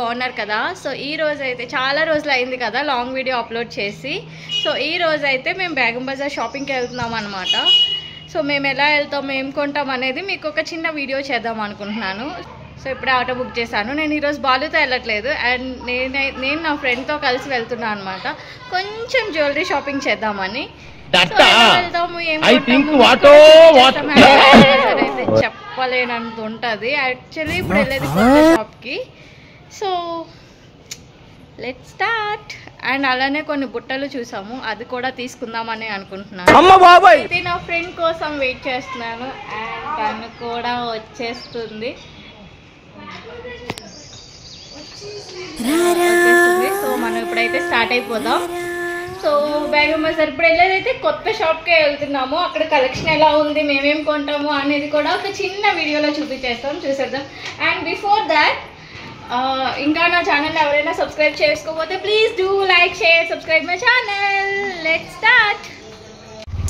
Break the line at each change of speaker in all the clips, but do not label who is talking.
బాగున్నారు కదా. సో ఈ రోజు అయితే చాలా రోజులు అయింది కదా లాంగ్ వీడియో అప్లోడ్ చేసి. సో ఈ రోజు అయితే మేము బేగం బజార్ షాపింగ్కి వెళ్తున్నాం అనమాట. సో మేము ఎలా వెళ్తాం, ఏం కొంటాం అనేది మీకు ఒక చిన్న వీడియో చేద్దాం అనుకుంటున్నాను. సో ఇప్పుడే ఆటో బుక్ చేశాను. నేను ఈరోజు బాలుతో వెళ్ళట్లేదు, అండ్ నేను నా ఫ్రెండ్తో కలిసి వెళ్తున్నాను అనమాట. కొంచెం జ్యువెలరీ షాపింగ్ చేద్దామని. చెప్పలేనంత ఉంటుంది యాక్చువల్లీ. ఇప్పుడు వెళ్ళేది కొత్త షాప్కి. So let's start. అండ్ అలానే కొన్ని బుట్టలు చూసాము, అది కూడా తీసుకుందామని అనుకుంటున్నాను. అయితే నా ఫ్రెండ్ కోసం వెయిట్ చేస్తున్నాను, అండ్ తను కూడా వచ్చేస్తుంది. సో మనం ఇప్పుడైతే స్టార్ట్ అయిపోదాం. సో బేగం బజార్ ఇప్పుడు వెళ్ళేదైతే కొత్త షాప్కే వెళ్తున్నాము. అక్కడ కలెక్షన్ ఎలా ఉంది, మేమేం కొంటాము అనేది కూడా ఒక చిన్న వీడియోలో చూసేద్దాం. అండ్ బిఫోర్ దాట్ ఇంకా నా ఛానల్ ఎవరైనా సబ్స్క్రైబ్ చేసుకోకపోతే please do like, share, subscribe my channel. Let's start.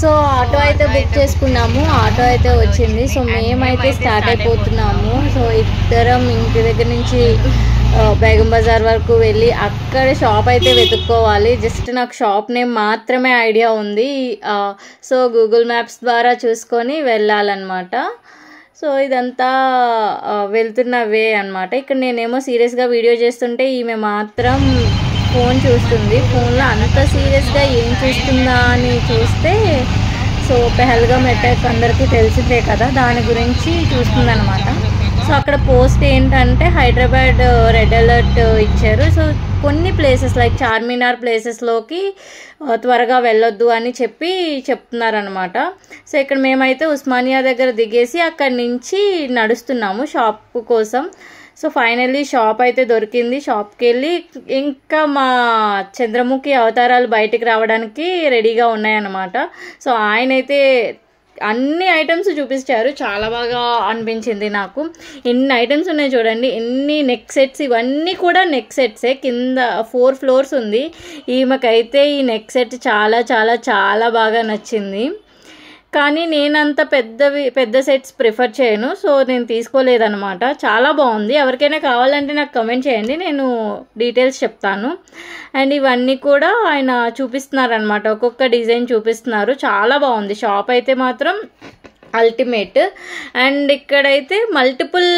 So auto అయితే బుక్ చేసుకున్నాము, ఆటో అయితే వచ్చింది. సో మేమైతే స్టార్ట్ అయిపోతున్నాము. సో ఇద్దరం ఇంటి దగ్గర నుంచి బేగం బజార్ వరకు వెళ్ళి అక్కడ షాప్ అయితే వెతుక్కోవాలి. జస్ట్ నాకు షాప్ నేమ్ మాత్రమే ఐడియా ఉంది. సో గూగుల్ మ్యాప్స్ ద్వారా చూసుకొని వెళ్ళాలన్నమాట. సో ఇదంతా వెళ్తున్న వే అనమాట. ఇక్కడ నేనేమో సీరియస్గా వీడియో చేస్తుంటే ఈమె మాత్రం ఫోన్ చూస్తుంది. ఫోన్లో అంత సీరియస్గా ఏం చూస్తుందా అని చూస్తే, సో పెహల్గాం అటాక్ అందరికీ తెలిసిందే కదా, దాని గురించి చూస్తుంది అనమాట. సో అక్కడ పోస్ట్ ఏంటంటే హైదరాబాద్ రెడ్ అలర్ట్ ఇచ్చారు. సో కొన్ని ప్లేసెస్ లైక్ చార్మినార్ ప్లేసెస్లోకి త్వరగా వెళ్ళొద్దు అని చెప్తున్నారనమాట. సో ఇక్కడ మేమైతే ఉస్మానియా దగ్గర దిగేసి అక్కడి నుంచి నడుస్తున్నాము షాప్ కోసం. సో ఫైనల్లీ షాప్ అయితే దొరికింది. షాప్కి వెళ్ళి ఇంకా మా చంద్రముఖి అవతారాలు బయటికి రావడానికి రెడీగా ఉన్నాయన్నమాట. సో ఆయన అయితే అన్ని ఐటమ్స్ చూపించారు, చాలా బాగా అనిపించింది నాకు. ఎన్ని ఐటమ్స్ ఉన్నాయి చూడండి, ఎన్ని నెక్ సెట్స్, ఇవన్నీ కూడా నెక్ సెట్సే. కింద 4 ఫ్లోర్స్ ఉంది. ఈమెకైతే ఈ నెక్ సెట్ చాలా చాలా చాలా బాగా నచ్చింది. కానీ నేనంత పెద్ద సెట్స్ ప్రిఫర్ చేయను, సో నేను తీసుకోలేదన్నమాట. చాలా బాగుంది. ఎవరికైనా కావాలంటే నాకు కమెంట్ చేయండి, నేను డీటెయిల్స్ చెప్తాను. అండ్ ఇవన్నీ కూడా ఆయన చూపిస్తున్నారనమాట, ఒక్కొక్క డిజైన్ చూపిస్తున్నారు. చాలా బాగుంది షాప్ అయితే మాత్రం అల్టిమేట్. అండ్ ఇక్కడైతే మల్టిపుల్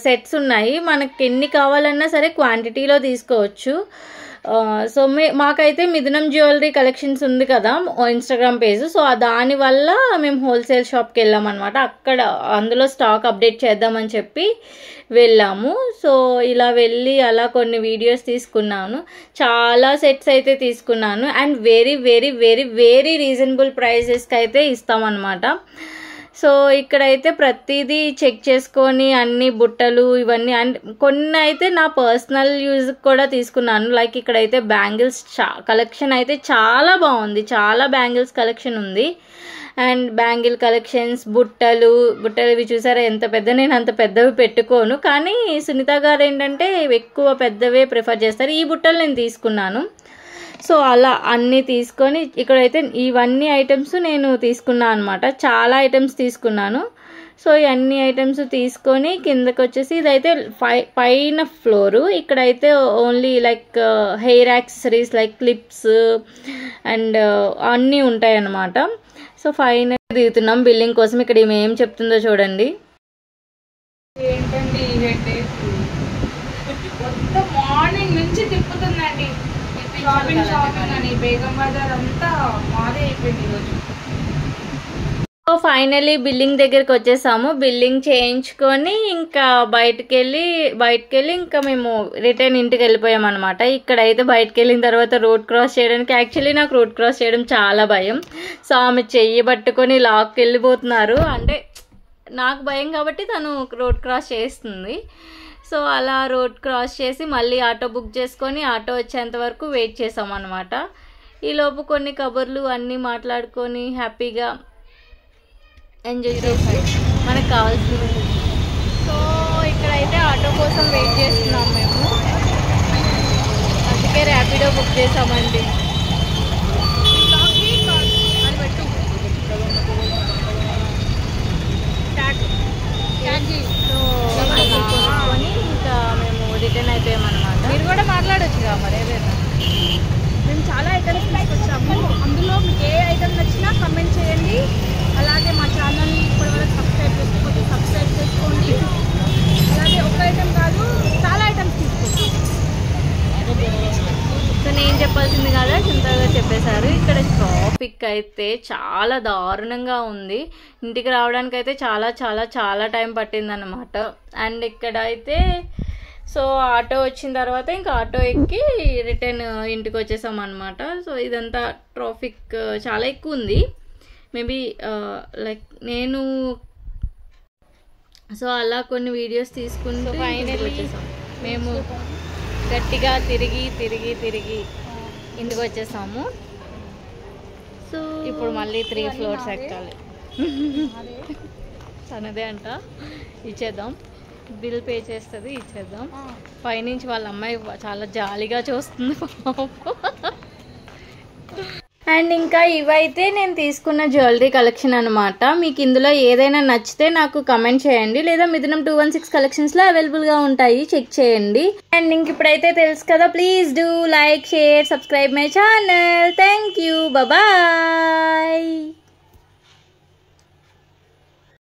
సెట్స్ ఉన్నాయి, మనకి ఎన్ని కావాలన్నా సరే క్వాంటిటీలో తీసుకోవచ్చు. సో మాకైతే మిథునం జ్యువెలరీ కలెక్షన్స్ ఉంది కదా ఇన్స్టాగ్రామ్ పేజ్, సో దానివల్ల మేము హోల్సేల్ షాప్కి వెళ్ళామన్నమాట. అక్కడ అందులో స్టాక్ అప్డేట్ చేద్దామని చెప్పి వెళ్ళాము. సో ఇలా వెళ్ళి అలా కొన్ని వీడియోస్ తీసుకున్నాను, చాలా సెట్స్ అయితే తీసుకున్నాను. And very very very very reasonable ప్రైసెస్కి అయితే ఇస్తామన్నమాట. సో ఇక్కడైతే ప్రతిదీ చెక్ చేసుకొని అన్ని బుట్టలు ఇవన్నీ, అండ్ కొన్ని అయితే నా పర్సనల్ యూజ్కి కూడా తీసుకున్నాను. లైక్ ఇక్కడైతే బ్యాంగిల్స్ కలెక్షన్ అయితే చాలా బాగుంది, చాలా బ్యాంగిల్స్ కలెక్షన్ ఉంది. అండ్ బ్యాంగిల్ కలెక్షన్స్, బుట్టలు ఇవి చూసారా ఎంత పెద్ద, నేను అంత పెద్దవి పెట్టుకోను, కానీ సునీత గారు ఏంటంటే ఎక్కువ పెద్దవే ప్రిఫర్ చేస్తారు. ఈ బుట్టలు నేను తీసుకున్నాను. సో అలా అన్నీ తీసుకొని ఇక్కడైతే ఇవన్నీ ఐటమ్స్ నేను తీసుకున్నాను అనమాట, చాలా ఐటమ్స్ తీసుకున్నాను. సో ఈ అన్ని ఐటమ్స్ తీసుకొని కిందకి వచ్చేసి, ఇదైతే పైన ఫ్లోరు. ఇక్కడైతే only like hair accessories like clips and అన్నీ ఉంటాయి అన్నమాట. సో ఫైనల్ దిగుతున్నాం బిల్లింగ్ కోసం. ఇక్కడ ఈమె ఏం చెప్తుందో చూడండి.
ఏంటండి మొత్తం మార్నింగ్ నుంచి తిప్పుతుందండి, షాపింగ్ అని. బేగం బజార్ అంతా మాదే అయిపోయింది ఈరోజు.
సో ఫైనలీ బిల్లింగ్ దగ్గరికి వచ్చేసాము. బిల్లింగ్ చేయించుకొని ఇంకా బయటకు వెళ్ళి ఇంకా మేము రిటర్న్ ఇంటికి వెళ్ళిపోయాం అనమాట. ఇక్కడైతే బయటకు వెళ్ళిన తర్వాత రోడ్ క్రాస్ చేయడానికి, యాక్చువల్లీ నాకు రోడ్ క్రాస్ చేయడం చాలా భయం. సో ఆమె చెయ్యి పట్టుకొని లాక్కి వెళ్ళిపోతున్నారు, అంటే నాకు భయం కాబట్టి తను రోడ్ క్రాస్ చేస్తుంది. సో అలా రోడ్ క్రాస్ చేసి మళ్ళీ ఆటో బుక్ చేసుకొని ఆటో వచ్చేంత వరకు వెయిట్ చేసాం అనమాట. ఈలోపు కొన్ని కబుర్లు అన్నీ మాట్లాడుకొని హ్యాపీగా ఎంజాయ్ చేసి మనకు కావాల్సింది. సో ఇక్కడైతే ఆటో కోసం వెయిట్ చేస్తున్నాం మేము, అందుకే ర్యాపిడో బుక్ చేసామండి. సో ఇంకా మేము రిటర్న్ అయిపోయామన్నమాట. వచ్చేసారు. ఇక్కడ ట్రాఫిక్ అయితే చాలా దారుణంగా ఉంది. ఇంటికి రావడానికి అయితే చాలా చాలా చాలా టైం పట్టిందన్నమాట. అండ్ ఇక్కడ అయితే సో ఆటో వచ్చిన తర్వాత ఇంకా ఆటో ఎక్కి రిటర్న్ ఇంటికి వచ్చేసాం అనమాట. సో ఇదంతా ట్రాఫిక్ చాలా ఎక్కువ ఉంది. మేబీ లైక్ నేను సో అలా కొన్ని వీడియోస్ తీసుకుంటూ ఫైనల్ వచ్చేసాం. మేము గట్టిగా తిరిగి తిరిగి తిరిగి ఇంటికి వచ్చేసాము. సో ఇప్పుడు మళ్ళీ 3 ఫ్లోర్స్ ఎక్కాలి. తనదే అంట, ఇచ్చేద్దాం. బిల్ పే చేస్తుంది, ఇచ్చేద్దాం. పైనుంచి వాళ్ళ అమ్మాయి చాలా జాలీగా చూస్తుంది. అండ్ ఇంకా ఇవైతే నేను తీసుకున్న జ్యువెలరీ కలెక్షన్ అనమాట. మీకు ఇందులో ఏదైనా నచ్చితే నాకు కమెంట్ చేయండి, లేదా మిథునం 216 కలెక్షన్స్లో అవైలబుల్గా ఉంటాయి, చెక్ చేయండి. అండ్ ఇంక ఇప్పుడైతే తెలుసు కదా, please do like, share, subscribe my channel. Thank you, bye.